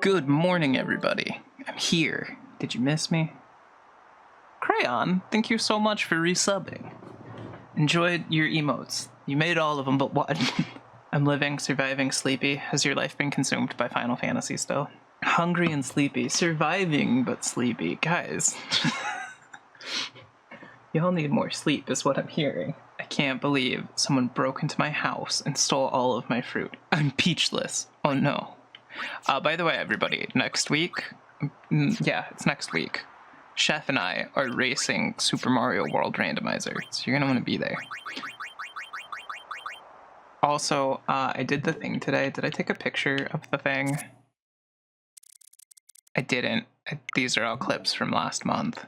Good morning, everybody. I'm here. Did you miss me? Crayon, thank you so much for resubbing. Enjoyed your emotes. You made all of them, but what? I'm living, surviving, sleepy. Has your life been consumed by Final Fantasy still? Hungry and sleepy. Surviving, but sleepy. Guys. Y'all need more sleep, is what I'm hearing. I can't believe someone broke into my house and stole all of my fruit. I'm peachless. Oh no. By the way, everybody, next week, yeah, it's next week, Chef and I are racing Super Mario World Randomizer, so you're gonna want to be there. Also, I did the thing today. Did I take a picture of the thing? I didn't. These are all clips from last month.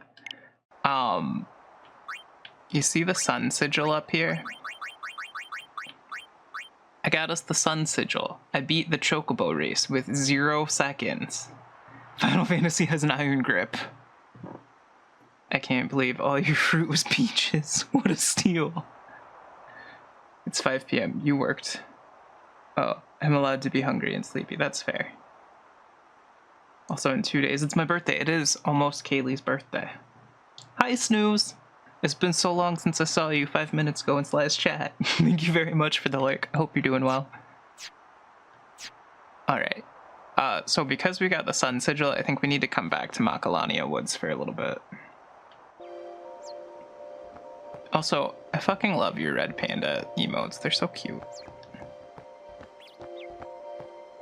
You see the sun sigil up here? I got us the sun sigil. I beat the Chocobo race with 0 seconds. Final Fantasy has an iron grip. I can't believe all your fruit was peaches. What a steal. It's 5 p.m. You worked. Oh, I'm allowed to be hungry and sleepy. That's fair. Also, in 2 days, it's my birthday. It is almost Kaylee's birthday. Hi, Snooze. It's been so long since I saw you 5 minutes ago in Sly's chat. Thank you very much for the like. I hope you're doing well. Alright. So because we got the sun sigil, I think we need to come back to Macalania Woods for a little bit. Also, I fucking love your red panda emotes. They're so cute.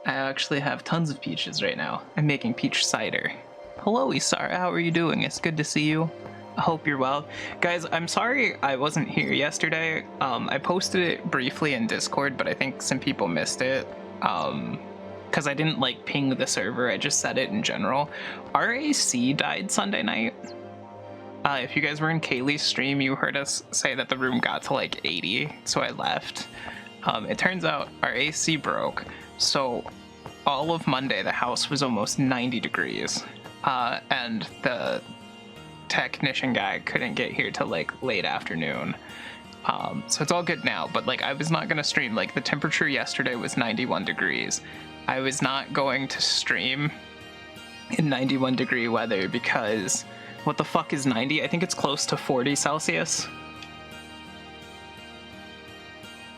I actually have tons of peaches right now. I'm making peach cider. Hello, Isara. How are you doing? It's good to see you. I hope you're well. Guys, I'm sorry I wasn't here yesterday. I posted it briefly in Discord, but I think some people missed it. Because I didn't like ping the server, I just said it in general. RAC died Sunday night. If you guys were in Kaylee's stream, you heard us say that the room got to like 80, so I left. It turns out our AC broke, so all of Monday the house was almost 90 degrees. And the technician guy couldn't get here till like late afternoon. So it's all good now, but like I was not gonna stream. Like the temperature yesterday was 91 degrees. I was not going to stream in 91 degree weather because what the fuck is 90? I think it's close to 40 Celsius.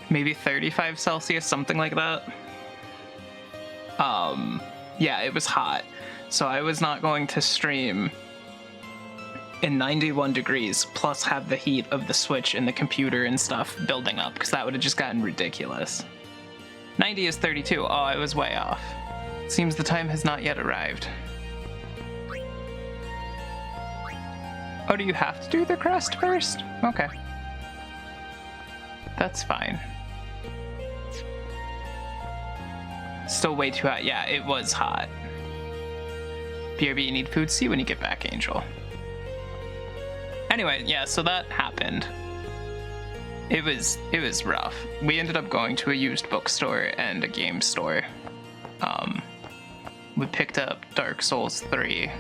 Maybe 35 Celsius, something like that. Yeah, it was hot. So I was not going to stream in 91 degrees plus have the heat of the Switch and the computer and stuff building up, because that would have just gotten ridiculous. 90 is 32. Oh, I was way off. Seems the time has not yet arrived. Oh, do you have to do the crest first? Okay. That's fine. Still way too hot. Yeah, it was hot. BRB, you need food? See you when you get back, Angel. Anyway, yeah, so that happened. It was rough. We ended up going to a used bookstore and a game store. We picked up Dark Souls 3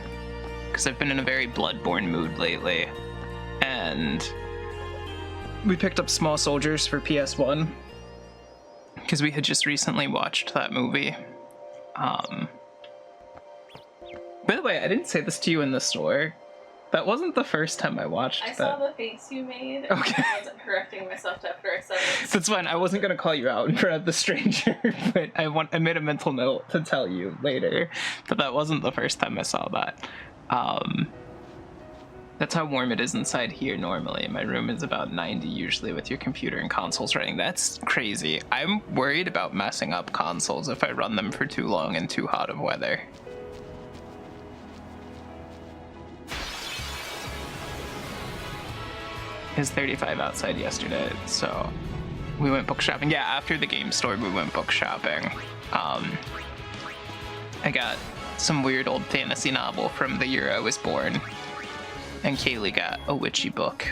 because I've been in a very Bloodborne mood lately, and we picked up Small Soldiers for PS1 because we had just recently watched that movie. By the way, I didn't say this to you in the store. That wasn't the first time I watched that. I saw the face you made, and okay. I wasn't correcting myself after I said it. That's fine. I wasn't going to call you out in front of the stranger, but I made a mental note to tell you later. But that wasn't the first time I saw that. That's how warm it is inside here normally. My room is about 90 usually with your computer and consoles running. That's crazy. I'm worried about messing up consoles if I run them for too long in too hot of weather. It was 35 outside yesterday, so we went book shopping. Yeah, after the game store, we went book shopping. I got some weird old fantasy novel from the year I was born, and Kaylee got a witchy book.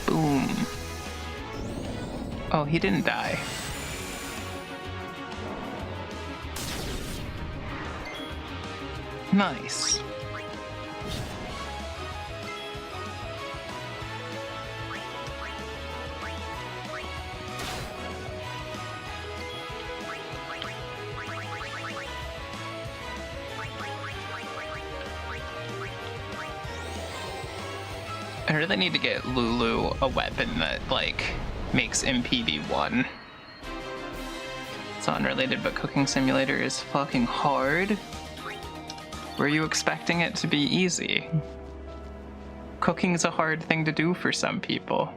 Boom. Oh, he didn't die. Nice. I really need to get Lulu a weapon that, like, makes MPD 1. It's unrelated, but Cooking Simulator is fucking hard. Were you expecting it to be easy? Cooking's a hard thing to do for some people.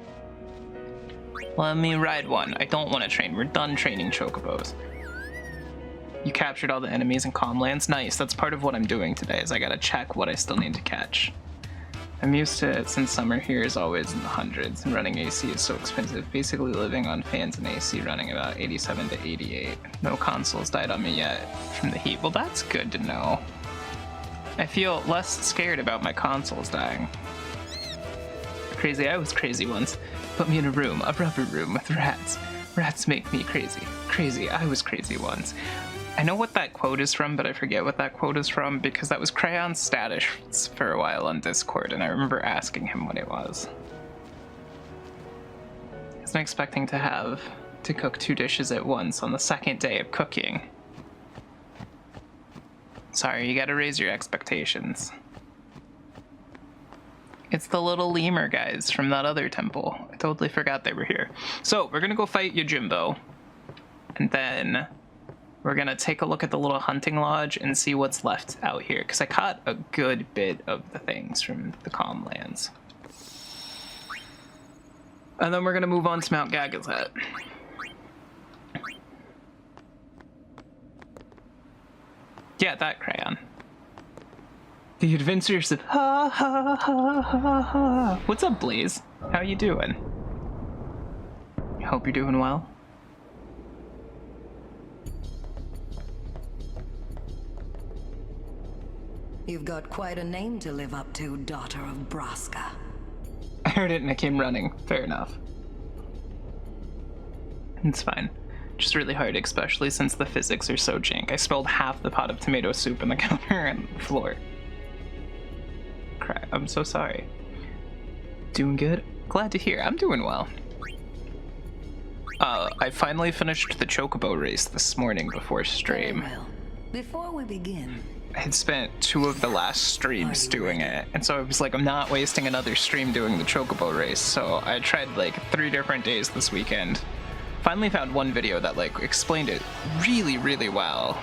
Let me ride one. I don't want to train. We're done training chocobos. You captured all the enemies in Calmlands? Nice. That's part of what I'm doing today, is I gotta check what I still need to catch. I'm used to it since summer here is always in the hundreds, and running AC is so expensive. Basically living on fans and AC, running about 87 to 88. No consoles died on me yet from the heat. Well, that's good to know. I feel less scared about my consoles dying. Crazy, I was crazy once. Put me in a room, a rubber room with rats. Rats make me crazy. Crazy, I was crazy once. I know what that quote is from, but I forget what that quote is from because that was Crayon's status for a while on Discord, and I remember asking him what it was. I wasn't expecting to have to cook 2 dishes at once on the second day of cooking. Sorry, you gotta raise your expectations. It's the little lemur guys from that other temple. I totally forgot they were here. So, we're gonna go fight Yojimbo, and then we're gonna take a look at the little hunting lodge and see what's left out here, because I caught a good bit of the things from the Calmlands. And then we're gonna move on to Mount Gagazet. Yeah, that crayon. The Adventures of Ha Ha Ha Ha Ha. What's up, Blaze? How you doing? I hope you're doing well. You've got quite a name to live up to, daughter of Braska. I heard it and I came running. Fair enough. It's fine. Just really hard, especially since the physics are so jank. I spilled half the pot of tomato soup on the counter and the floor. Crap, I'm so sorry. Doing good? Glad to hear. I'm doing well. I finally finished the Chocobo race this morning before stream. Well, before we begin, I had spent 2 of the last streams doing it, and so I was like, I'm not wasting another stream doing the Chocobo race, so I tried like 3 different days this weekend. Finally found one video that like explained it really, really well.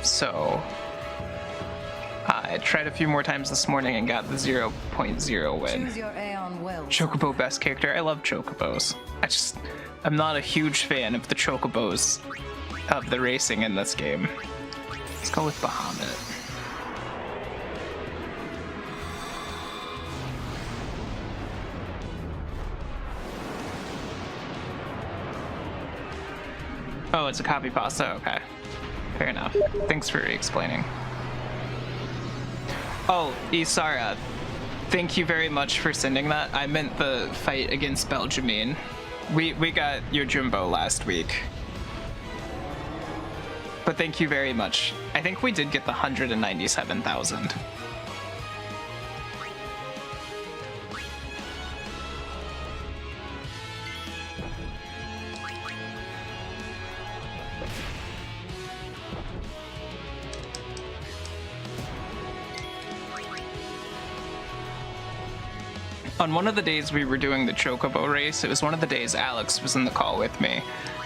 So I tried a few more times this morning and got the 0.0 win. choose your Aeon well. Chocobo best character. I love Chocobos. I'm not a huge fan of the Chocobos of the racing in this game. Let's go with Bahamut. Oh, it's a copy pasta. Okay. Fair enough. Thanks for explaining. Oh, Isara, thank you very much for sending that. I meant the fight against Belgiumine. We got your Jumbo last week. But thank you very much. I think we did get the 197,000. On one of the days we were doing the Chocobo race, it was one of the days Alex was in the call with me.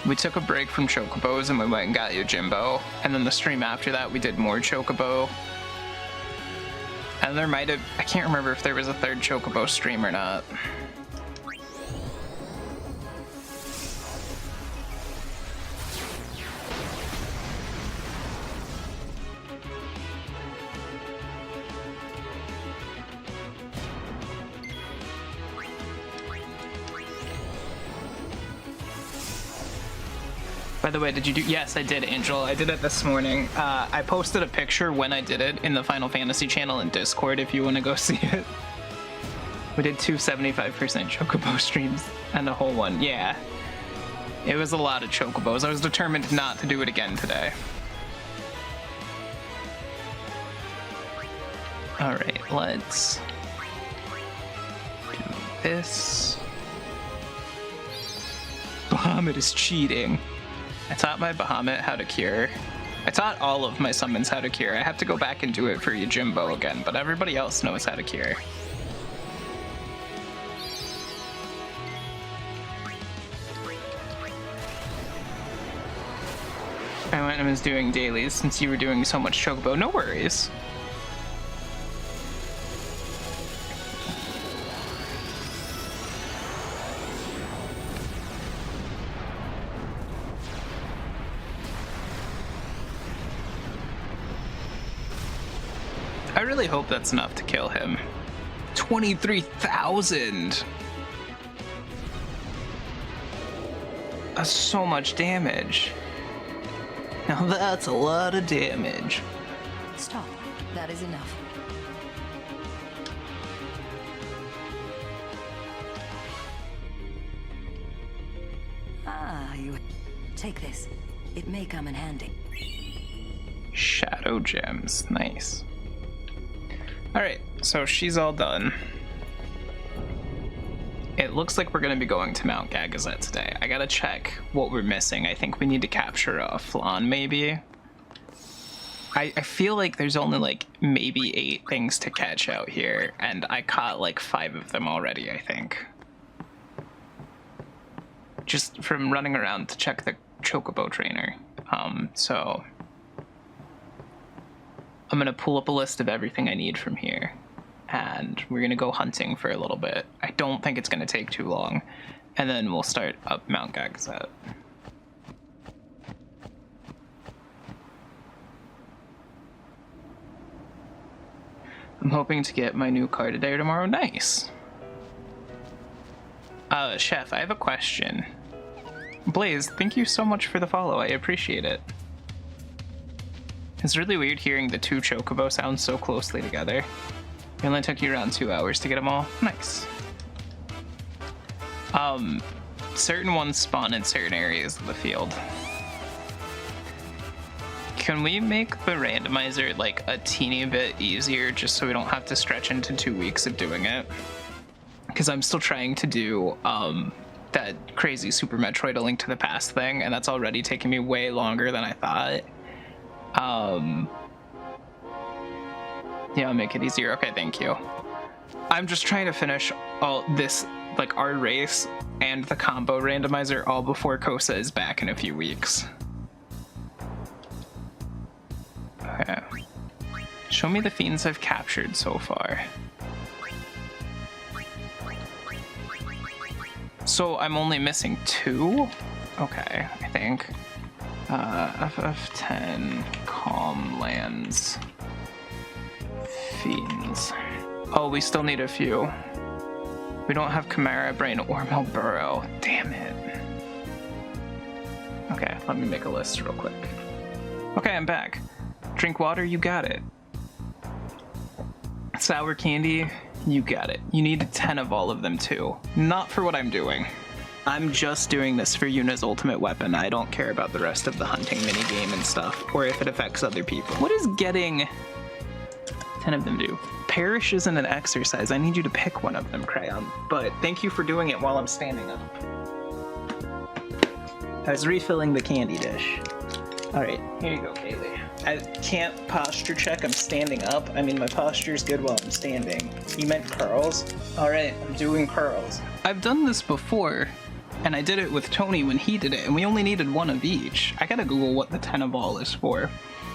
We took a break from Chocobos and we went and got Yojimbo, and then the stream after that we did more Chocobo. And there might have, I can't remember if there was a 3rd Chocobo stream or not. By the way, did you do? Yes, I did, Angel. I did it this morning. I posted a picture when I did it in the Final Fantasy channel in Discord if you want to go see it. We did 2 75% Chocobo streams and a whole one. Yeah. It was a lot of Chocobos. I was determined not to do it again today. Alright, let's do this. Bahamut is cheating. I taught my Bahamut how to cure. I taught all of my summons how to cure. I have to go back and do it for Yojimbo again, but everybody else knows how to cure. I went and was doing dailies since you were doing so much Chocobo. No worries. I really hope that's enough to kill him. 23,000! That's so much damage. Now that's a lot of damage. Stop. That is enough. Ah, you... Take this. It may come in handy. Shadow gems. Nice. Alright, so she's all done. It looks like we're going to be going to Mount Gagazet today. I gotta check what we're missing. I think we need to capture a flan, maybe. I feel like there's only like maybe 8 things to catch out here, and I caught like 5 of them already, I think. Just from running around to check the Chocobo trainer. So I'm gonna pull up a list of everything I need from here, and we're gonna go hunting for a little bit. I don't think it's gonna take too long, and then we'll start up Mount Gagazet. I'm hoping to get my new car today or tomorrow. Nice. Chef, I have a question. Blaze, thank you so much for the follow. I appreciate it. It's really weird hearing the 2 Chocobo sounds so closely together. It only took you around 2 hours to get them all. Nice. Certain ones spawn in certain areas of the field. Can we make the randomizer like a teeny bit easier just so we don't have to stretch into 2 weeks of doing it? Because I'm still trying to do that crazy Super Metroid A Link to the Past thing, and that's already taking me way longer than I thought. Yeah, I'll make it easier. Okay, thank you. I'm just trying to finish all this, like our race and the combo randomizer all before Kosa is back in a few weeks. Okay. Show me the fiends I've captured so far. So I'm only missing 2? Okay, I think. FF10, Calm Lands, Fiends. Oh, we still need a few. We don't have Chimera Brain or Malboro. Damn it. Okay, let me make a list real quick. Okay, I'm back. Drink water, you got it. Sour candy, you got it. You need 10 of all of them too. Not for what I'm doing. I'm just doing this for Yuna's ultimate weapon. I don't care about the rest of the hunting minigame and stuff, or if it affects other people. What is getting 10 of them do? Perish isn't an exercise. I need you to pick one of them, Crayon. But thank you for doing it while I'm standing up. I was refilling the candy dish. All right, here you go, Kaylee. I can't posture check, I'm standing up. I mean, my posture's good while I'm standing. You meant curls? All right, I'm doing curls. I've done this before, and I did it with Tony when he did it, and we only needed 1 of each. I gotta Google what the 10 of all is for.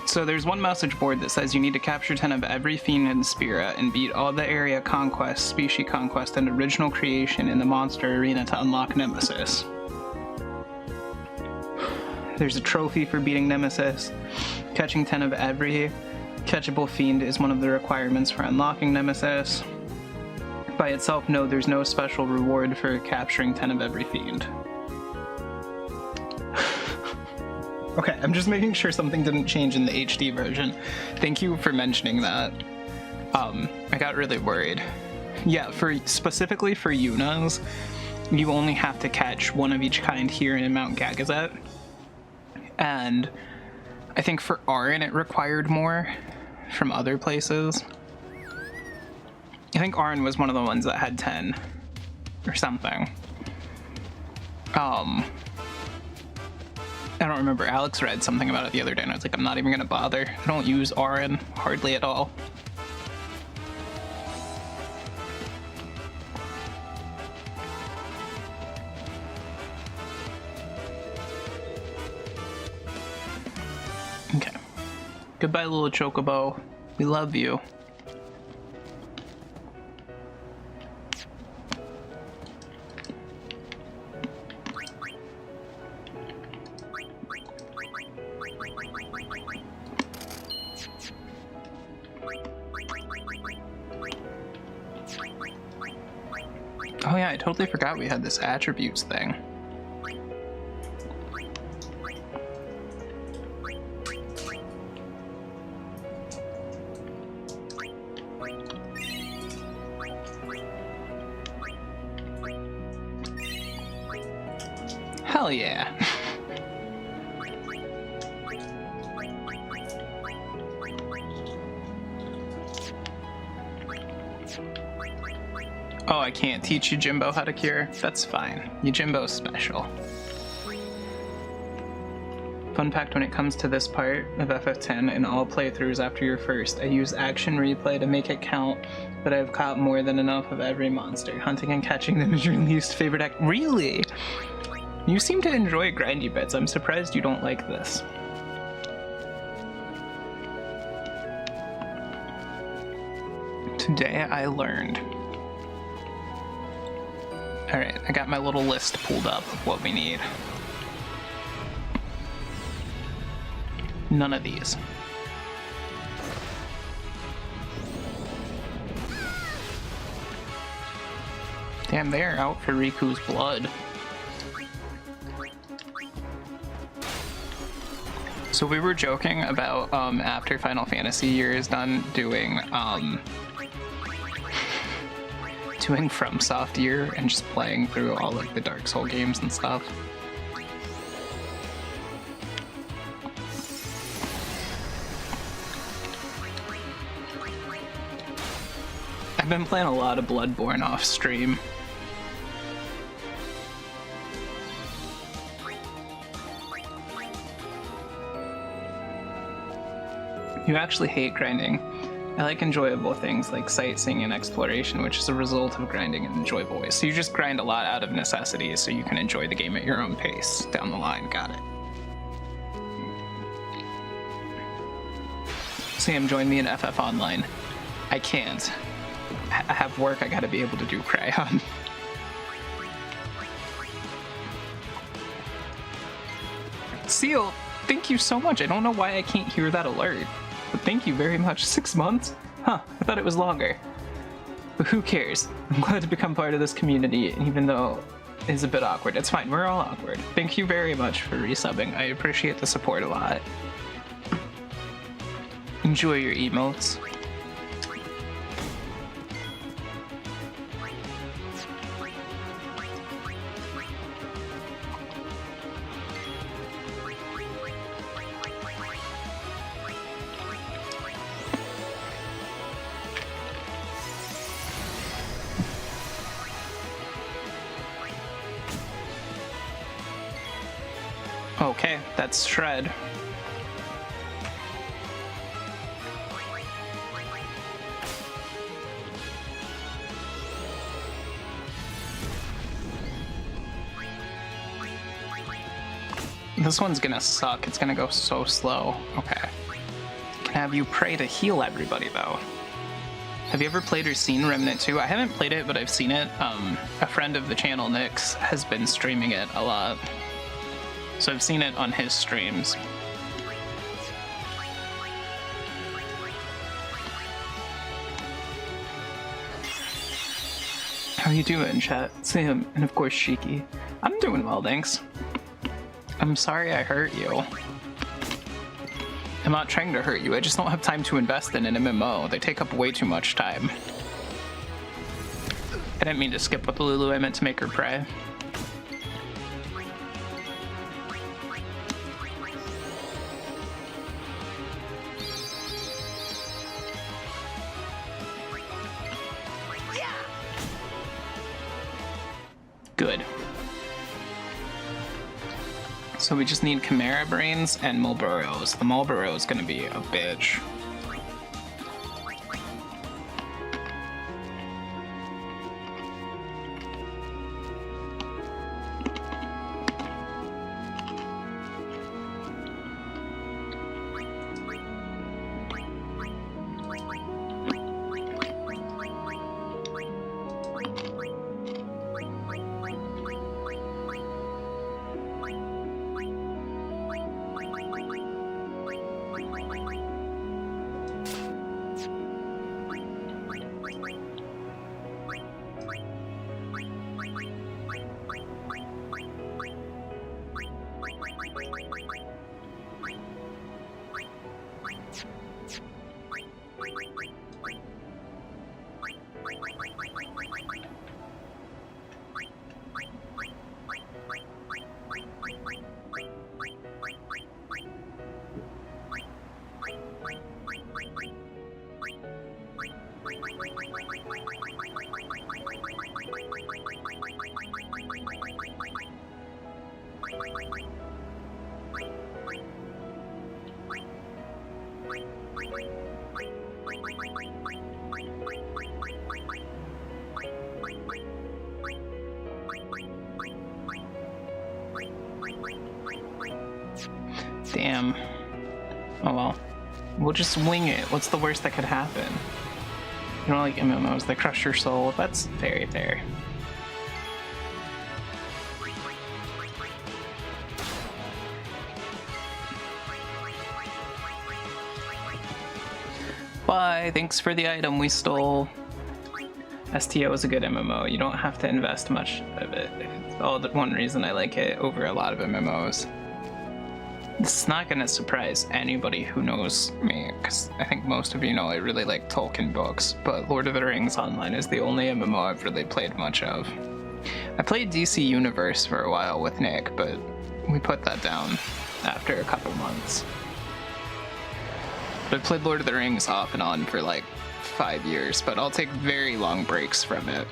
So there's one message board that says you need to capture 10 of every fiend and spirit and beat all the area conquest, species conquest, and original creation in the monster arena to unlock Nemesis. There's a trophy for beating Nemesis. Catching 10 of every catchable fiend is one of the requirements for unlocking Nemesis. By itself, no, there's no special reward for capturing 10 of every fiend. Okay, I'm just making sure something didn't change in the HD version. Thank you for mentioning that. I got really worried. Yeah, specifically for Yuna's, you only have to catch 1 of each kind here in Mount Gagazet. And I think for Arin it required more from other places. I think Arn was one of the ones that had 10 or something. I don't remember. Alex read something about it the other day and I was like, I'm not even gonna bother. I don't use Arn hardly at all. Okay. Goodbye, little chocobo. We love you. Oh yeah, I totally forgot we had this attributes thing. Hell yeah. Oh, I can't teach you Jimbo how to cure? That's fine. You Jimbo's special. Fun fact when it comes to this part of FF10 in all playthroughs after your first, I use action replay to make it count, but I've caught more than enough of every monster. Hunting and catching them is your least favorite act. Really? You seem to enjoy grindy bits. I'm surprised you don't like this. Today I learned. Alright, I got my little list pulled up of what we need. None of these. Damn, they're out for Riku's blood. So we were joking about after Final Fantasy year is done doing FromSoft year and just playing through all of the Dark Souls games and stuff. I've been playing a lot of Bloodborne off stream. You actually hate grinding. I like enjoyable things like sightseeing and exploration, which is a result of grinding in enjoyable ways. So you just grind a lot out of necessity so you can enjoy the game at your own pace down the line. Got it. Sam, join me in FF Online. I can't. I have work I gotta be able to do Crayon. Seal, thank you so much. I don't know why I can't hear that alert. But thank you very much. 6 months? Huh, I thought it was longer. But who cares? I'm glad to become part of this community, even though it's a bit awkward. It's fine, we're all awkward. Thank you very much for resubbing. I appreciate the support a lot. Enjoy your emotes. Okay, that's Shred. This one's gonna suck. It's gonna go so slow. Okay. Can have you pray to heal everybody, though. Have you ever played or seen Remnant 2? I haven't played it, but I've seen it. A friend of the channel, Nyx, has been streaming it a lot. So I've seen it on his streams. How you doing, chat? Sam, and of course Sheiky. I'm doing well, thanks. I'm sorry I hurt you. I'm not trying to hurt you, I just don't have time to invest in an MMO. They take up way too much time. I didn't mean to skip with the Lulu, I meant to make her pray. Good. So we just need Chimera Brains and Mulburrows. The Mulburrow is gonna be a bitch. Damn. Oh well. We'll just wing it. What's the worst that could happen? You don't like MMOs that crush your soul? That's very fair. Bye! Thanks for the item we stole. STO is a good MMO. You don't have to invest much of it. It's all the one reason I like it over a lot of MMOs. This is not gonna surprise anybody who knows me, because I think most of you know I really like Tolkien books, but Lord of the Rings Online is the only MMO I've really played much of. I played DC Universe for a while with Nick, but we put that down after a couple months. But I've played Lord of the Rings off and on for like 5 years, but I'll take very long breaks from it.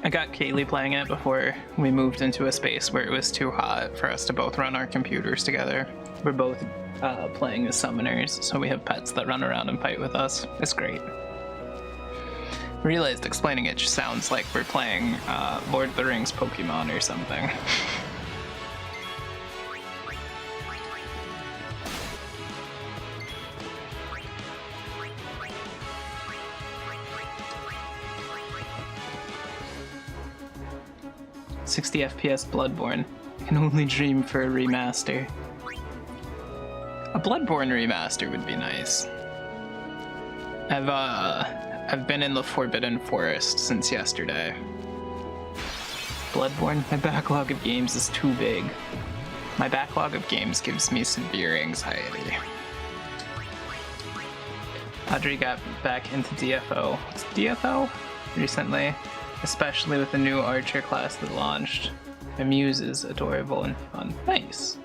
I got Kaylee playing it before we moved into a space where it was too hot for us to both run our computers together. We're both playing as summoners, so we have pets that run around and fight with us. It's great. I realized explaining it just sounds like we're playing Lord of the Rings Pokemon or something. $60 FPS Bloodborne. I can only dream for a remaster. A Bloodborne remaster would be nice. I've been in the Forbidden Forest since yesterday. Bloodborne? My backlog of games is too big. My backlog of games gives me severe anxiety. Audrey got back into DFO. What's DFO? Recently. Especially with the new archer class that launched. The Muse is adorable and fun. Nice.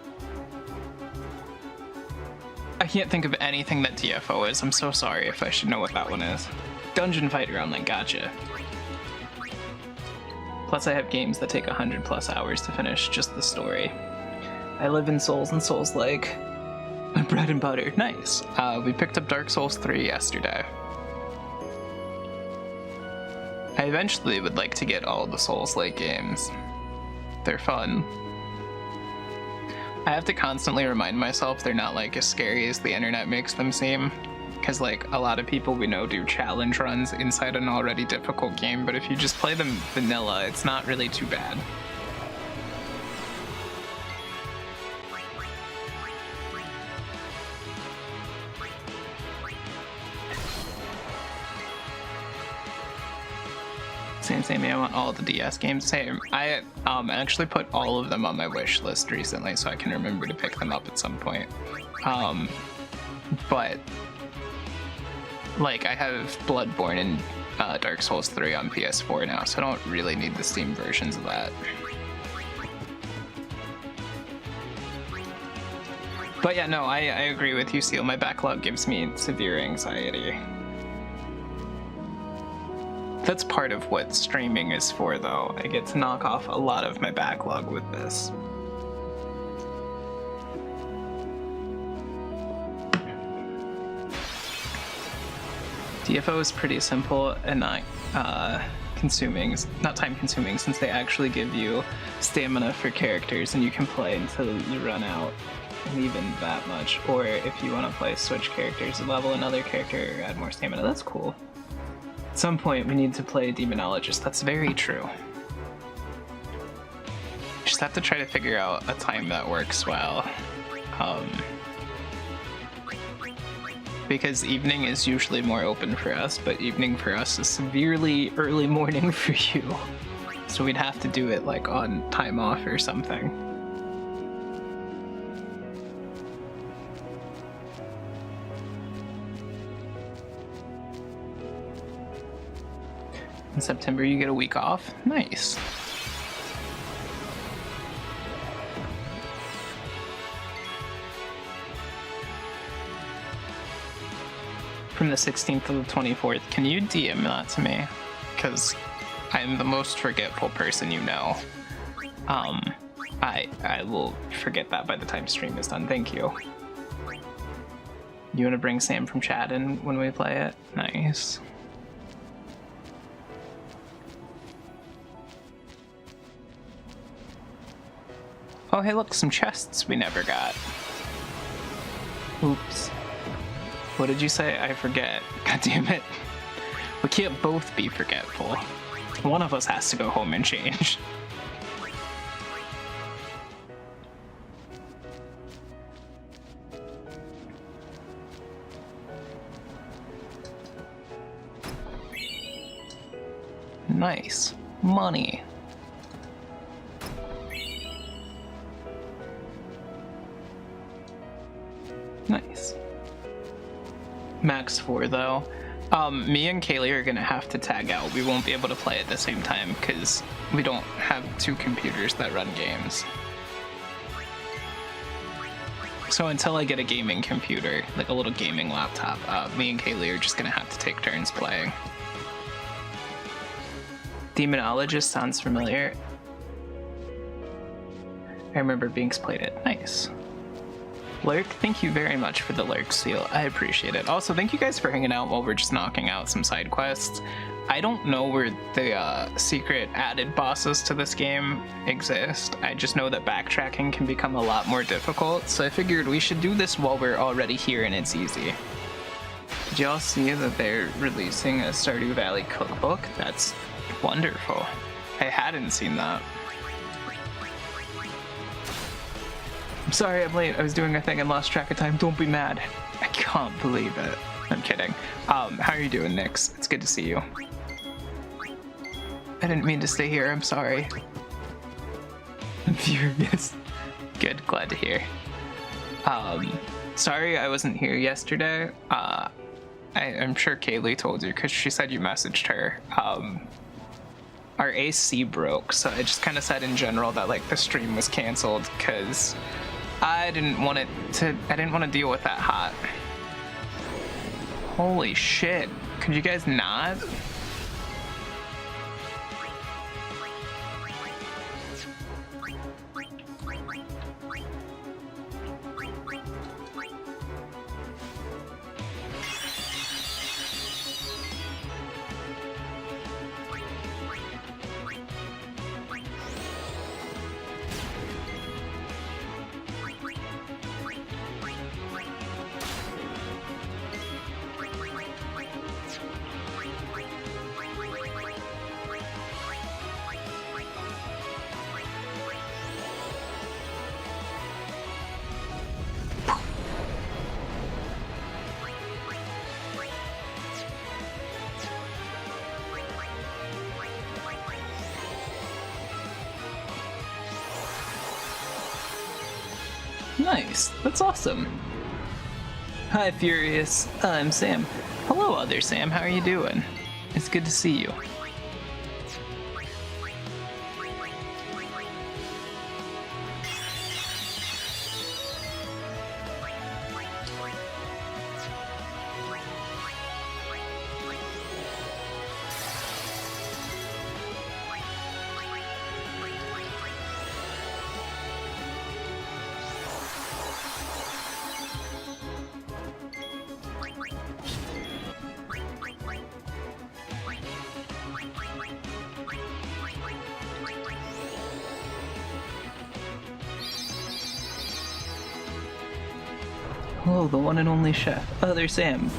I can't think of anything that DFO is. I'm so sorry if I should know what that one is. Dungeon Fighter Online, gotcha. Plus I have games that take 100+ hours to finish just the story. I live in Souls and Souls-like. My bread and butter. Nice. We picked up Dark Souls 3 yesterday. I eventually would like to get all the Souls-like games. They're fun. I have to constantly remind myself they're not like as scary as the internet makes them seem. Because like a lot of people we know do challenge runs inside an already difficult game, but if you just play them vanilla, it's not really too bad. Same, I want all the DS games. Same. I actually put all of them on my wish list recently, so I can remember to pick them up at some point. But like I have Bloodborne and Dark Souls 3 on PS4 now, so I don't really need the Steam versions of that. But yeah, no, I agree with you, Seal. My backlog gives me severe anxiety. That's part of what streaming is for, though. I get to knock off a lot of my backlog with this. DFO is pretty simple and not time consuming, since they actually give you stamina for characters and you can play until you run out, and even that much. Or if you want to play switch characters, level another character or add more stamina. That's cool. At some point we need to play Demonologist. That's very true. Just have to try to figure out a time that works well. Because evening is usually more open for us, but evening for us is severely early morning for you. So we'd have to do it like on time off or something. In September you get a week off. Nice. From the 16th to the 24th, can you DM that to me? Because I'm the most forgetful person you know. I will forget that by the time stream is done. Thank you. You want to bring Sam from chat in when we play it? Nice. Oh, hey, look, some chests we never got. Oops. What did you say? I forget. God damn it. We can't both be forgetful. One of us has to go home and change. Nice. Money. Nice. Max 4 though. Me and Kaylee are gonna have to tag out. We won't be able to play at the same time because we don't have two computers that run games. So until I get a gaming computer, like a little gaming laptop, me and Kaylee are just gonna have to take turns playing. Demonologist sounds familiar. I remember Binks played it. Nice. Lurk, thank you very much for the Lurk seal. I appreciate it. Also, thank you guys for hanging out while we're just knocking out some side quests. I don't know where the secret added bosses to this game exist. I just know that backtracking can become a lot more difficult, so I figured we should do this while we're already here and it's easy. Did y'all see that they're releasing a Stardew Valley cookbook? That's wonderful. I hadn't seen that. I'm sorry I'm late. I was doing a thing and lost track of time. Don't be mad. I can't believe it. I'm kidding. How are you doing, Nix? It's good to see you. I didn't mean to stay here. I'm sorry. I'm furious. Good. Glad to hear. Sorry I wasn't here yesterday. I'm sure Kaylee told you because she said you messaged her. Our AC broke, so I just kind of said in general that like the stream was canceled because I didn't want to deal with that hot. Holy shit. Could you guys not? Nice. That's awesome. Hi, Furious. I'm Sam. Hello, other Sam. How are you doing? It's good to see you. Oh, the one and only chef. Other Sam.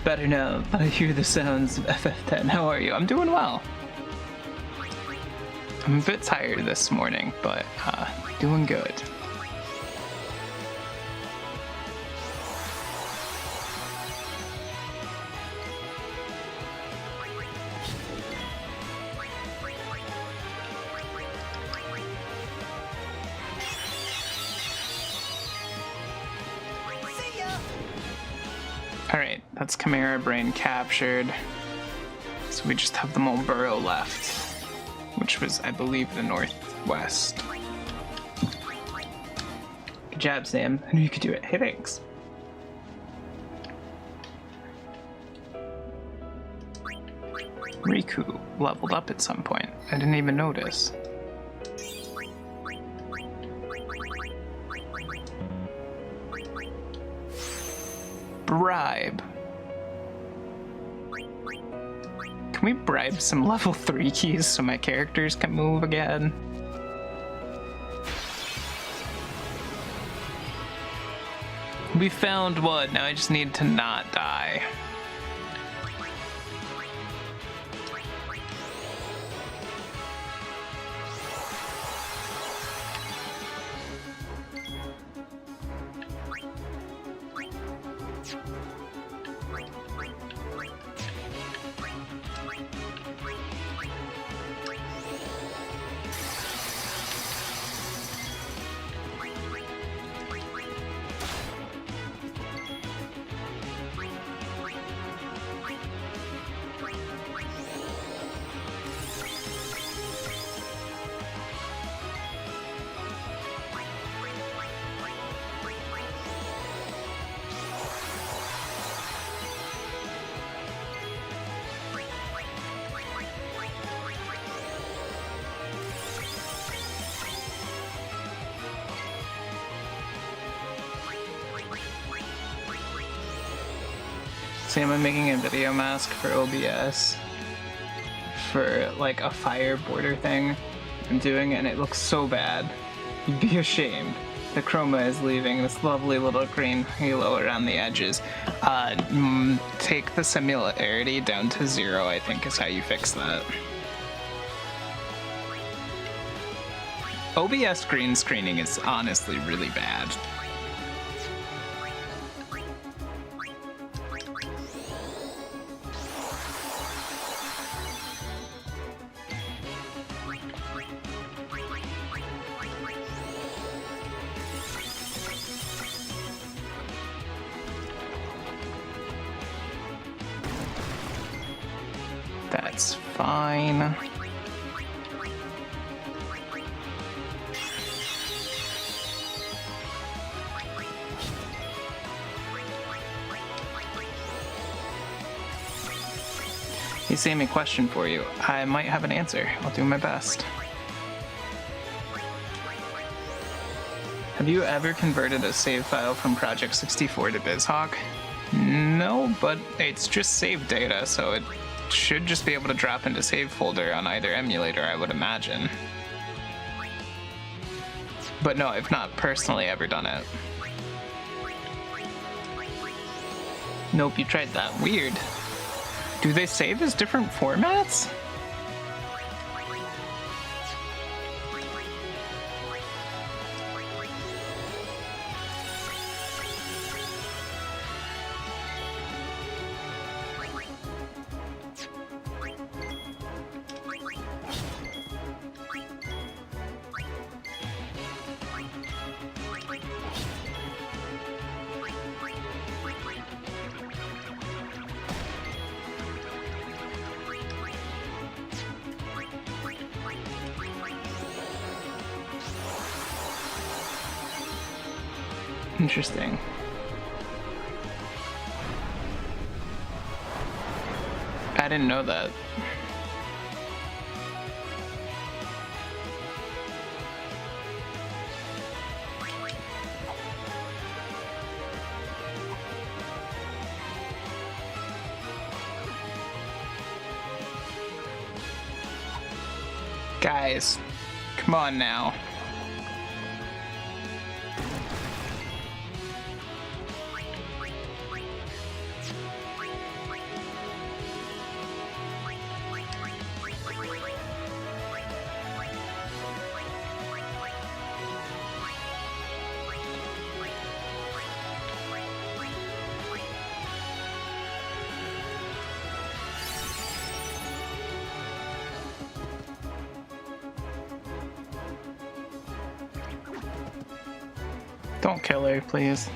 Better now that I hear the sounds of FF10. How are you? I'm doing well. I'm a bit tired this morning, but doing good. Alright, that's Chimera Brain captured. So we just have the mole burrow left, which was, I believe, the northwest. Good job, Sam. I knew you could do it. Hey, thanks. Riku leveled up at some point. I didn't even notice. Bribe. Can we bribe some level 3 keys so my characters can move again? We found one, now I just need to not die. Sam, I'm making a video mask for OBS for like a fire border thing I'm doing, and it looks so bad. You'd be ashamed. The chroma is leaving this lovely little green halo around the edges. Take the similarity down to 0, I think is how you fix that. OBS green screening is honestly really bad. That's fine. Hey Sammy, question for you. I might have an answer. I'll do my best. Have you ever converted a save file from Project 64 to BizHawk? No, but it's just save data, so it should just be able to drop into save folder on either emulator, I would imagine. But no, I've not personally ever done it. Nope, you tried that. Weird. Do they save as different formats? Interesting. I didn't know that. Guys, come on now. Don't kill her, please.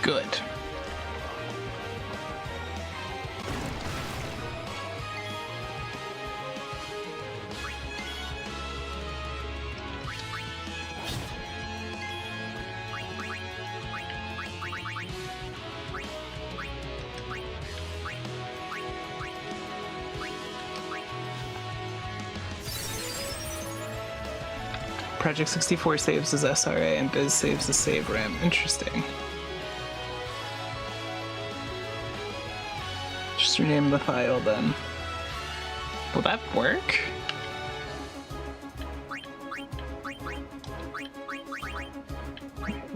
Good. Project 64 saves as SRA and Biz saves as save RAM. Interesting. Just rename the file then. Will that work?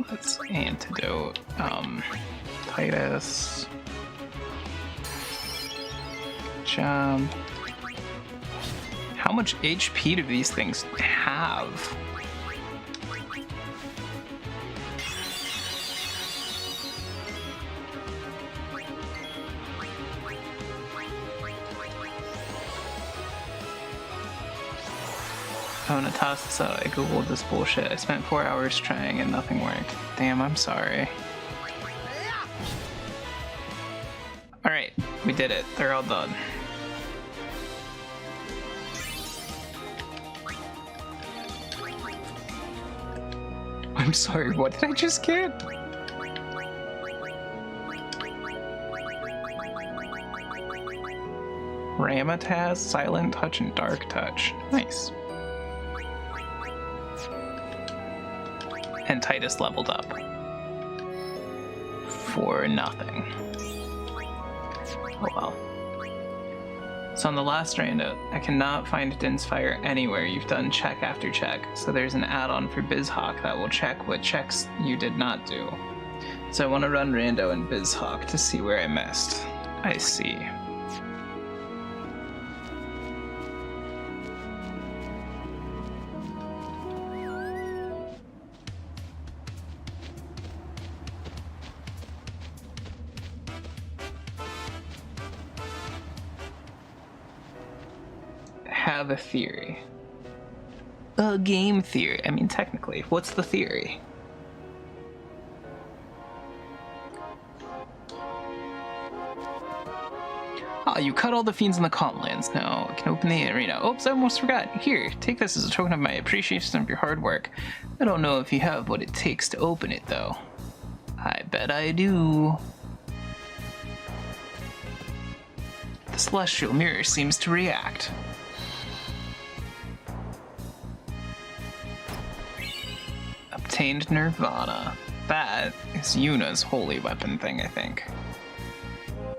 Let's antidote. Titus. Job. How much HP do these things have? I'm gonna toss this out. I googled this bullshit. I spent 4 hours trying and nothing worked. Damn, I'm sorry. Alright, we did it. They're all done. I'm sorry, what did I just get? Ramataz, Silent Touch, and Dark Touch. Nice. And Titus leveled up. For nothing. Oh well. So on the last rando, I cannot find Din's Fire anywhere. You've done check after check. So there's an add-on for BizHawk that will check what checks you did not do. So I want to run rando in BizHawk to see where I missed. I see. Have a theory. A game theory. I mean, technically, what's the theory? Oh, you cut all the fiends in the calm lands. Now I can open the arena. Oops, I almost forgot. Here, take this as a token of my appreciation of your hard work. I don't know if you have what it takes to open it, though. I bet I do. The celestial mirror seems to react. Obtained Nirvana. That is Yuna's holy weapon thing, I think.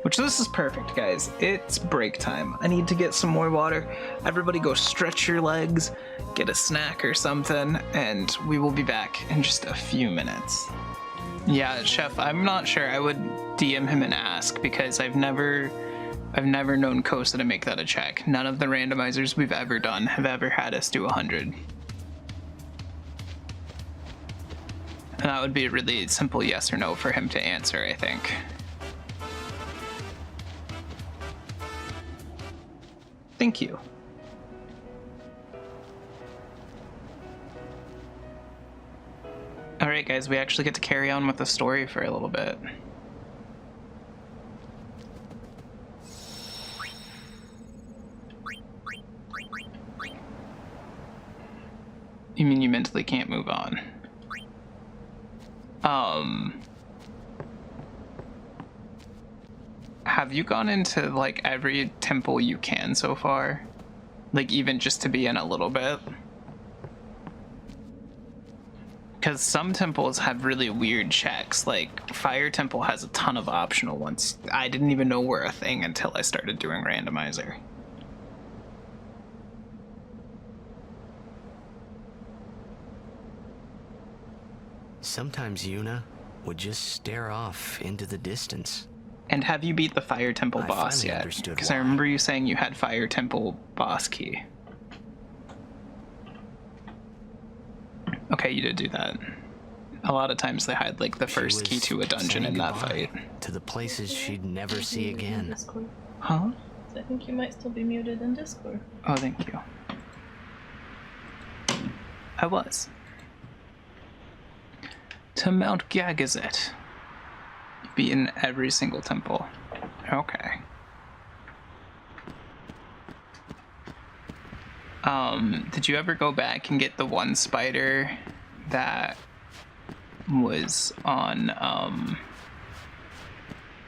Which this is perfect, guys. It's break time. I need to get some more water. Everybody go stretch your legs, get a snack or something, and we will be back in just a few minutes. Yeah, Chef, I'm not sure. I would DM him and ask, because I've never known Kosa to make that a check. None of the randomizers we've ever done have ever had us do 100. And that would be a really simple yes or no for him to answer, I think. Thank you. Alright guys, we actually get to carry on with the story for a little bit. You mean you mentally can't move on? Have you gone into like every temple you can so far? Like even just to be in a little bit? Because some temples have really weird checks. Like Fire Temple has a ton of optional ones. I didn't even know were a thing until I started doing randomizer. Sometimes Yuna would just stare off into the distance. And have you beat the Fire Temple boss finally yet? understood Because I why. remember you saying you had Fire Temple boss key. Okay, you did do that. A lot of times they hide like the She first was key to a dungeon saying in that goodbye fight. to the places she'd never see again. Discord. Huh? So I think you might still be muted in Discord. Oh, thank you. I was. To Mount Gagazet. Be in every single temple. Okay. Did you ever go back and get the one spider that was on,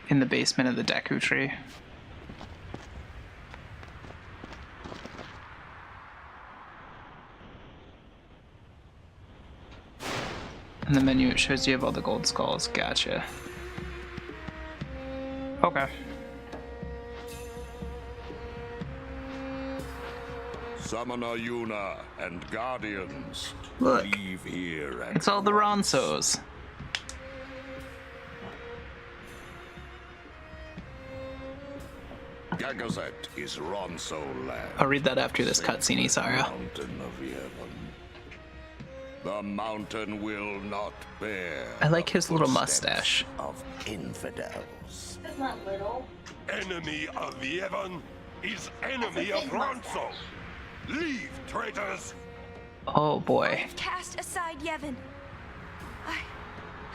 in the basement of the Deku tree? In the menu, it shows you have all the gold skulls. Gotcha. Okay. Summoner Yuna and Guardians, Look, leave here and it's all the Ronsos. Gagazet is Ronso land. I'll read that after this cutscene, Isara. Mountain of Yevon. The mountain will not bear. I like the his little footsteps mustache. of infidels. It's not little. Enemy of Yevon is enemy of Ronso. Leave, traitors! Oh boy. I've cast aside Yevon.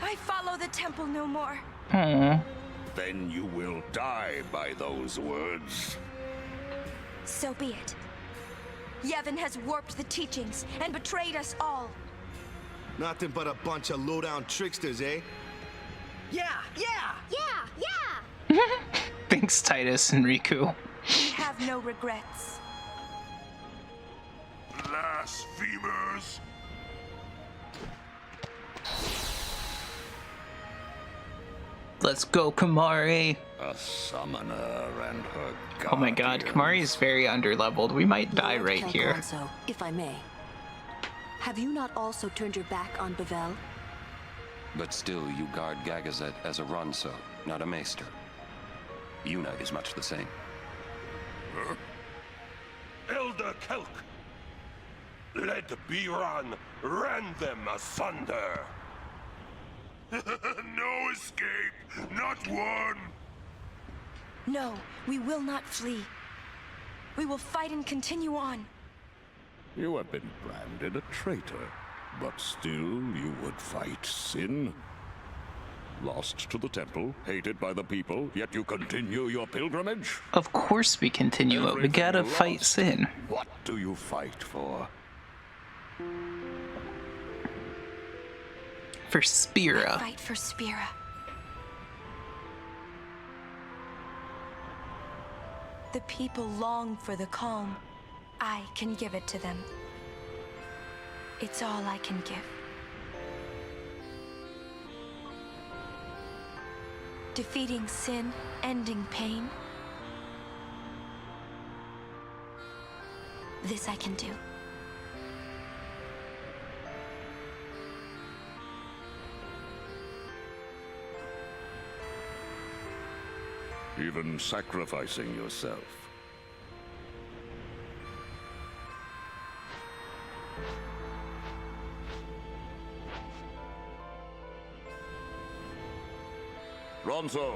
I follow the temple no more. Hmm. Then you will die by those words. So be it. Yevon has warped the teachings and betrayed us all. Nothing but a bunch of low-down tricksters, eh? Yeah! Thanks, Titus and Riku. We have no regrets. Blasphemers! Let's go, Kimahri. A summoner and her Oh my god, guardians. Kimahri is very underleveled. We might die Lord right here. Kelgonzo, if I may. Have you not also turned your back on Bevel? But still, you guard Gagazet as a Ronso, not a Maester. Yuna is much the same. Elder Kelk! Led Biran ran them asunder. No escape, not one! No, we will not flee. We will fight and continue on. You have been branded a traitor, but still you would fight sin. Lost to the temple, hated by the people, yet you continue your pilgrimage? Of course we continue it. We gotta Everything fight lost. Sin. What do you fight for? For Spira. Fight for Spira. The people long for the calm. I can give it to them. It's all I can give. Defeating sin, ending pain. This I can do. Even sacrificing yourself. Ronso,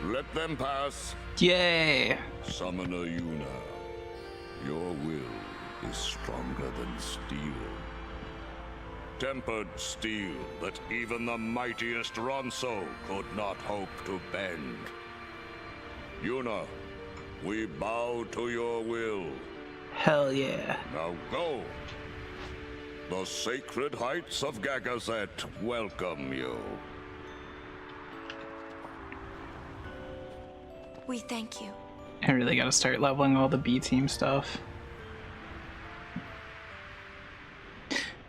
let them pass. Yay! Summoner Yuna, Your will is stronger than steel. Tempered steel that even the mightiest Ronso could not hope to bend. Yuna, we bow to your will. Hell yeah. Now go. The sacred heights of Gagazet welcome you. We thank you. I really gotta start leveling all the B team stuff.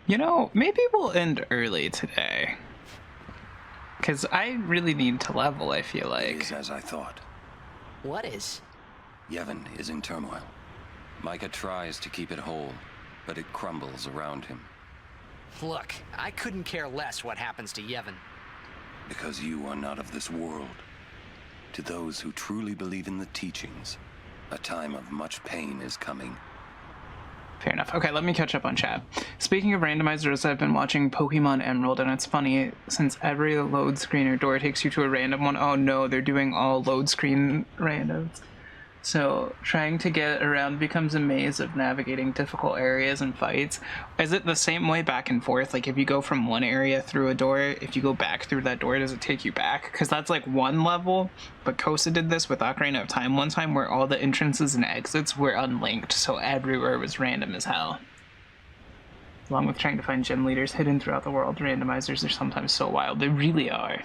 You know, maybe we'll end early today. Because I really need to level, I feel like. It is as I thought. What is? Yevon is in turmoil. Micah tries to keep it whole, but it crumbles around him. Look, I couldn't care less what happens to Yevon. Because you are not of this world. To those who truly believe in the teachings, a time of much pain is coming. Fair enough. Okay, let me catch up on chat. Speaking of randomizers, I've been watching Pokemon Emerald, and it's funny, since every load screen or door takes you to a random one, oh no, they're doing all load screen randoms. So, trying to get around becomes a maze of navigating difficult areas and fights. Is it the same way back and forth? Like, if you go from one area through a door, if you go back through that door, does it take you back? Because that's like one level, but Kosa did this with Ocarina of Time one time where all the entrances and exits were unlinked, so everywhere was random as hell. Along with trying to find gym leaders hidden throughout the world, randomizers are sometimes so wild. They really are.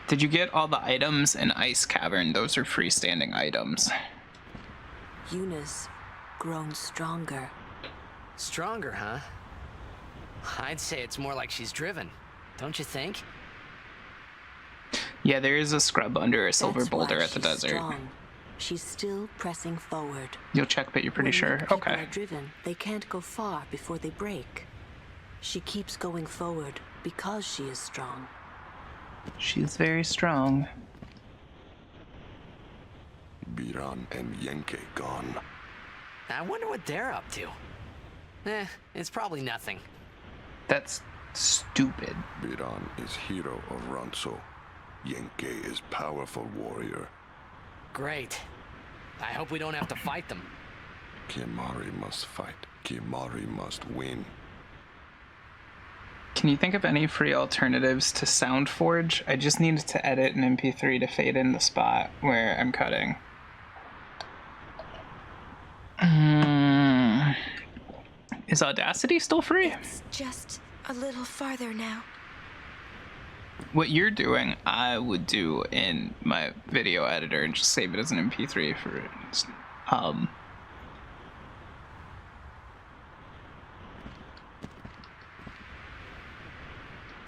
Did you get all the items in Ice Cavern? Those are freestanding items. Yuna's grown stronger. Stronger, huh? I'd say it's more like she's driven. Don't you think? Yeah, there is a scrub under a silver That's boulder why at the she's desert. strong. She's still pressing forward. You'll check, but you're pretty When sure. people Okay. are driven, they can't go far before they break. She keeps going forward because she is strong. She's very strong. Biran and Yenke gone. I wonder what they're up to. It's probably nothing. That's stupid. Biran is hero of Ronso. Yenke is powerful warrior. Great. I hope we don't have to fight them. Kimahri must fight. Kimahri must win. Can you think of any free alternatives to SoundForge? I just need to edit an MP3 to fade in the spot where I'm cutting. Is Audacity still free? It's just a little farther now. What you're doing, I would do in my video editor and just save it as an MP3 for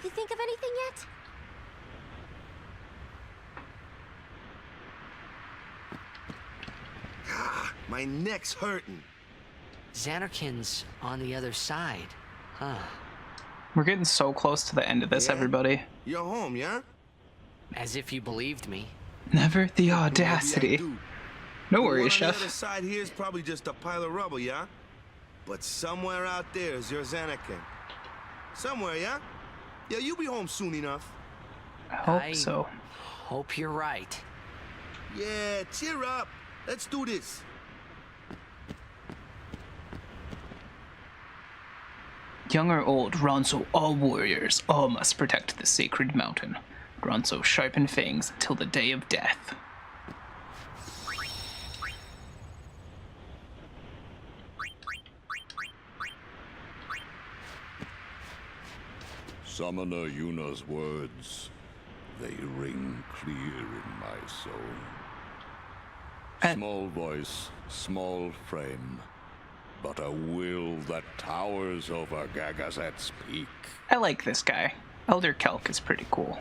You think of anything yet? My neck's hurting. Xanarkins on the other side. Huh. We're getting so close to the end of this, Yeah? everybody. You're home, yeah? As if you believed me. Never the Maybe I audacity. do. No The one worries, on the other Chef. side here is probably just a pile of rubble, yeah? But somewhere out there is your Xanakin. Somewhere, yeah? Yeah, you'll be home soon enough. I hope I so. Hope you're right. Yeah, cheer up. Let's do this. Young or old, Ronso, all warriors, all must protect the sacred mountain. Ronso sharpen fangs till the day of death. Summoner Yuna's words, they ring clear in my soul. Small voice, small frame, but a will that towers over Gagazet's peak. I like this guy. Elder Kelk is pretty cool.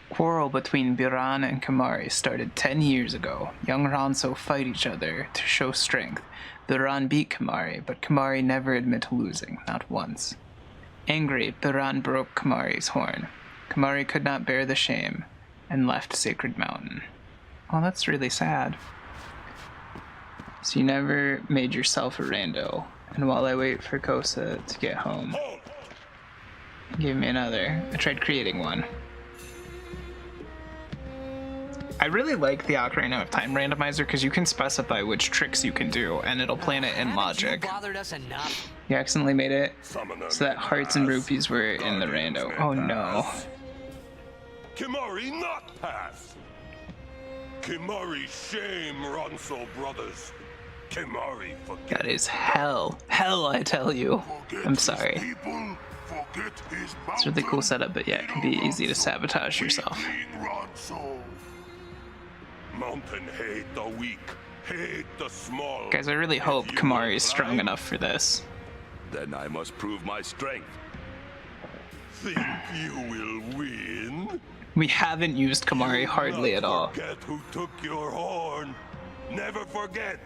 Quarrel between Biran and Kimahri started 10 years ago. Young Ronso fight each other to show strength. Biran beat Kimahri, but Kimahri never admit to losing, not once. Angry, Biran broke Kimahri's horn. Kimahri could not bear the shame and left Sacred Mountain. Oh, that's really sad. So you never made yourself a rando, and while I wait for Kosa to get home, give me another. I tried creating one. I really like the Ocarina of Time randomizer because you can specify which tricks you can do, and it'll plan it in logic. You bothered us enough. You accidentally made it so that hearts and rupees were in the rando. Oh no. Kimahri not pass. Kimahri shame Ronso brothers. Kimahri forget. That is hell. Hell, I tell you. I'm sorry. People, forget his It's a really cool setup, but yeah, it can be easy to sabotage yourself. Mountain hate the weak, hate the small. Guys, I really hope Kimahri is strong enough for this. Then I must prove my strength. Think you will win? We haven't used Kimahri hardly at all. Forget who took your horn. Never forget.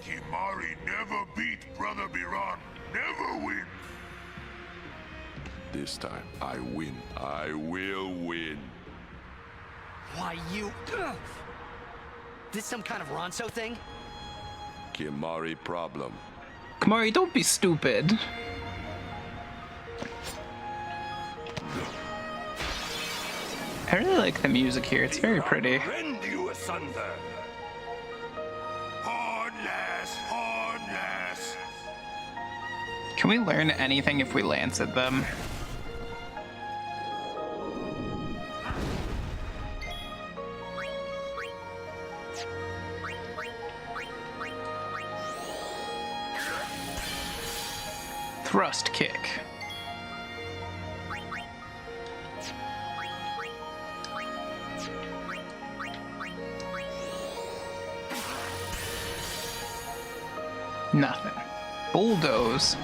Kimahri never beat Brother Biran. Never win. This time, I win. I will win. Why, you... Ugh. This some kind of Ronso thing? Kimahri problem. Kimahri, don't be stupid. I really like the music here. It's very pretty. Rend you asunder. Hornless, hornless. Can we learn anything if we lance at them? Thrust kick. Nothing. Bulldoze.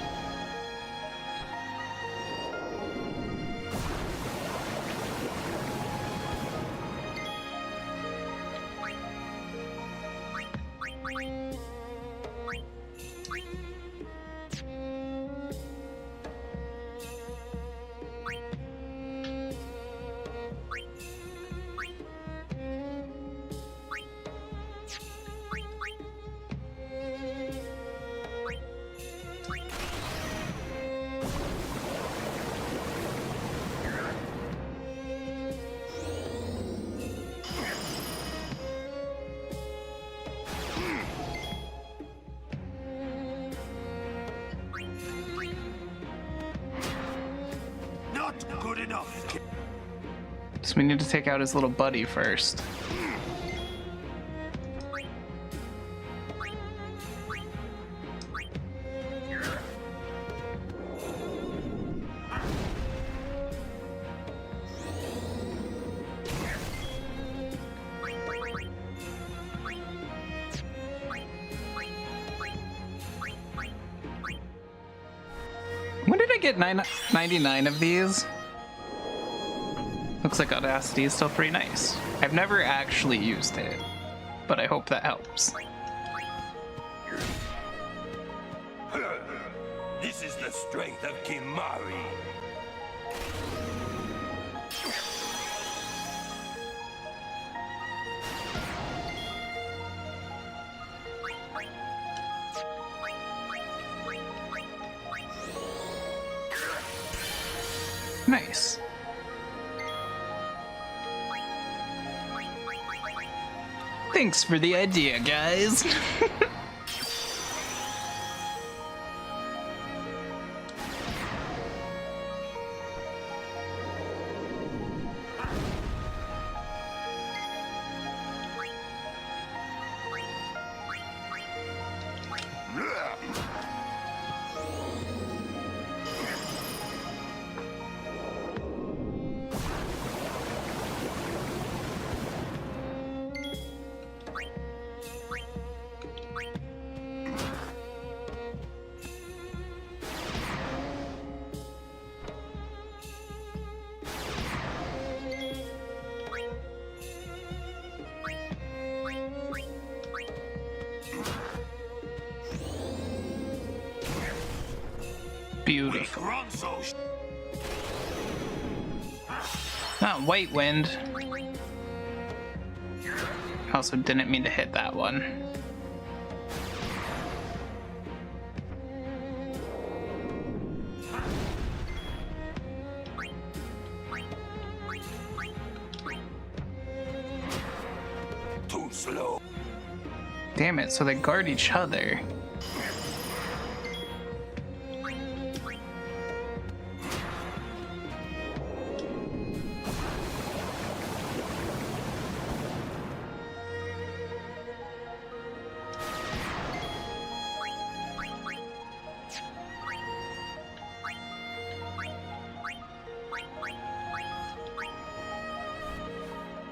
Good enough. So we need to take out his little buddy first. When did I get 99 of these? Looks like Audacity is still pretty nice. I've never actually used it, but I hope that helps. This is the strength of Kimahri. Nice. Thanks for the idea, guys. Beautiful. Not White Wind. Also didn't mean to hit that one. Damn it, so they guard each other.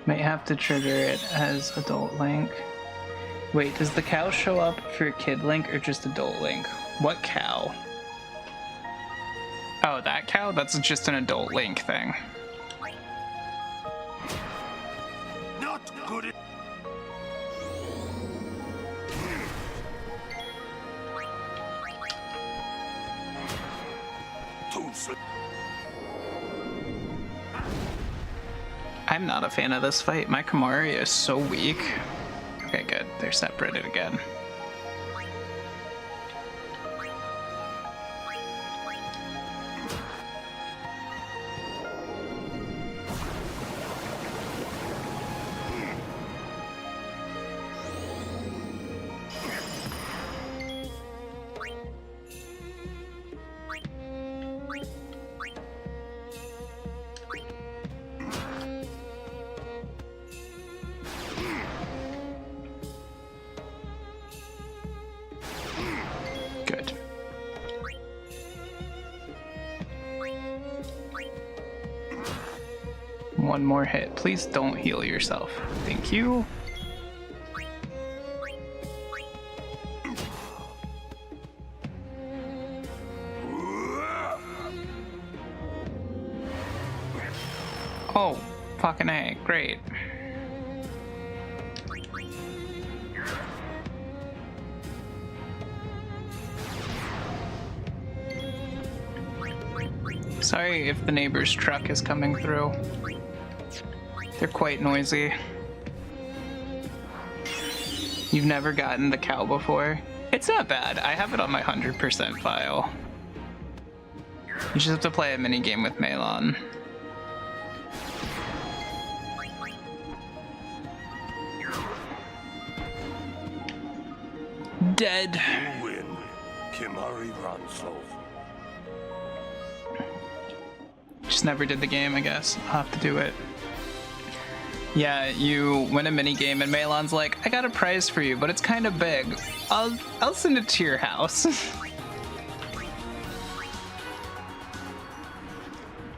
Might have to trigger it as adult Link. Wait, does the cow show up for Kid Link or just adult Link? What cow? Oh, that cow? That's just an adult Link thing. Not good. I'm not a fan of this fight. My Kimahri is so weak. Okay, good. They're separated again. Good. One more hit. Please don't heal yourself. Thank you. Oh, fucking A. Great. Sorry if the neighbor's truck is coming through. They're quite noisy. You've never gotten the cow before? It's not bad. I have it on my 100% file. You just have to play a minigame with Melon. Dead. You win, Kimahri Ranso. Just never did the game, I guess. I'll have to do it. Yeah, you win a minigame and Melon's like, I got a prize for you, but it's kind of big. I'll send it to your house.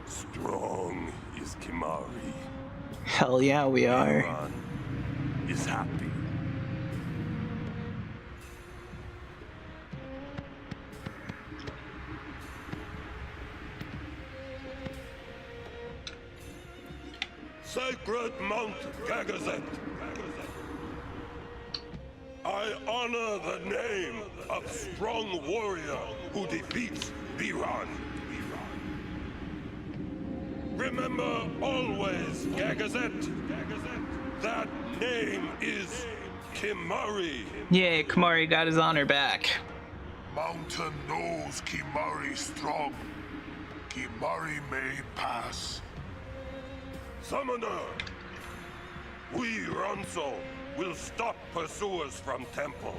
Strong is Kimahri. Hell yeah, we are. Iran is happy. Sacred Mount Gagazet. I honor the name of strong warrior who defeats Iran. Remember always, Gagazet, that name is Kimahri. Yay, Kimahri got his honor back. Mountain knows Kimahri strong. Kimahri may pass. Summoner, we Ranso will stop pursuers from temple.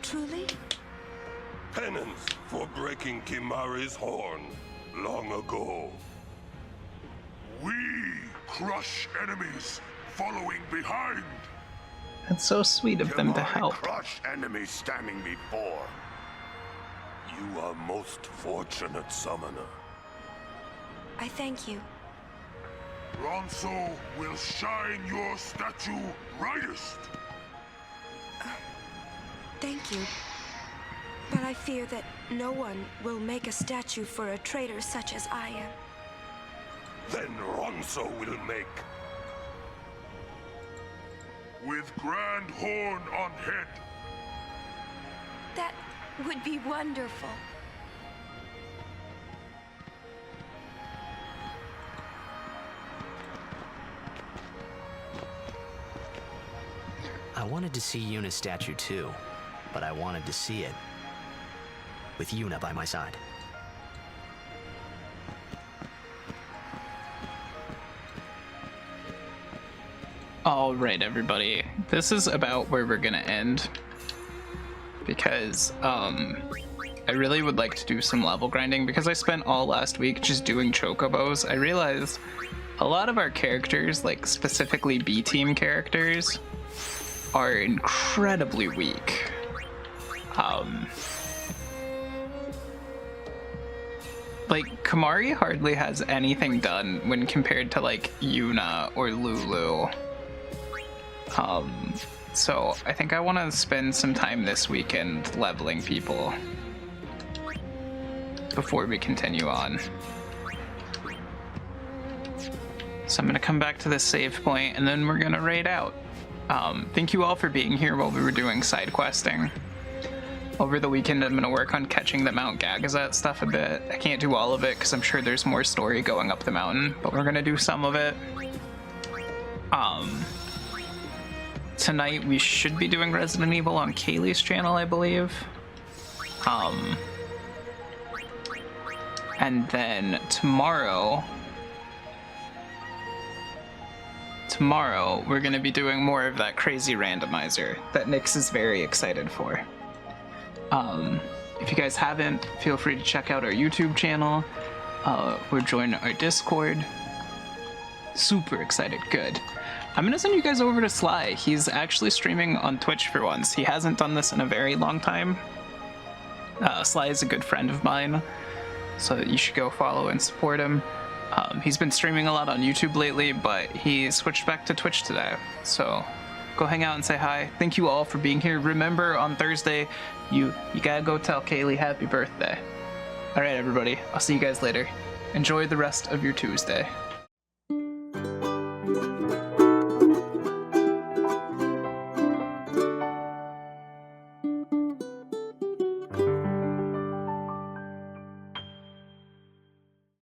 Truly? Penance for breaking Kimahri's horn long ago. We crush enemies following behind. That's so sweet of them to Kimahri help. crush enemies standing before. You are most fortunate, Summoner. I thank you. Ranso will shine your statue brightest. Thank you. But I fear that no one will make a statue for a traitor such as I am. Then Ranso will make. With grand horn on head. That would be wonderful. I wanted to see Yuna's statue too, but I wanted to see it with Yuna by my side. Alright, everybody. this is about where we're gonna end, because I really would like to do some level grinding, because I spent all last week just doing chocobos. I realized a lot of our characters, like specifically B team characters, are incredibly weak. Like, Kimahri hardly has anything done when compared to, like, Yuna or Lulu. So I think I want to spend some time this weekend leveling people before we continue on. So I'm going to come back to this save point, and then we're going to raid out. Thank you all for being here while we were doing side questing. Over the weekend, I'm going to work on catching the Mount Gagazet stuff a bit. I can't do all of it because I'm sure there's more story going up the mountain, but we're going to do some of it. Tonight, we should be doing Resident Evil on Kaylee's channel, I believe. And then tomorrow, we're going to be doing more of that crazy randomizer that Nyx is very excited for. If you guys haven't, feel free to check out our YouTube channel or join our Discord. Super excited. Good. I'm gonna send you guys over to Sly. He's actually streaming on Twitch for once. He hasn't done this in a very long time. Sly is a good friend of mine, so you should go follow and support him. He's been streaming a lot on YouTube lately, but he switched back to Twitch today, so go hang out and say hi. Thank you all for being here. Remember, on Thursday, you gotta go tell Kaylee happy birthday. All right, everybody. I'll see you guys later. Enjoy the rest of your Tuesday.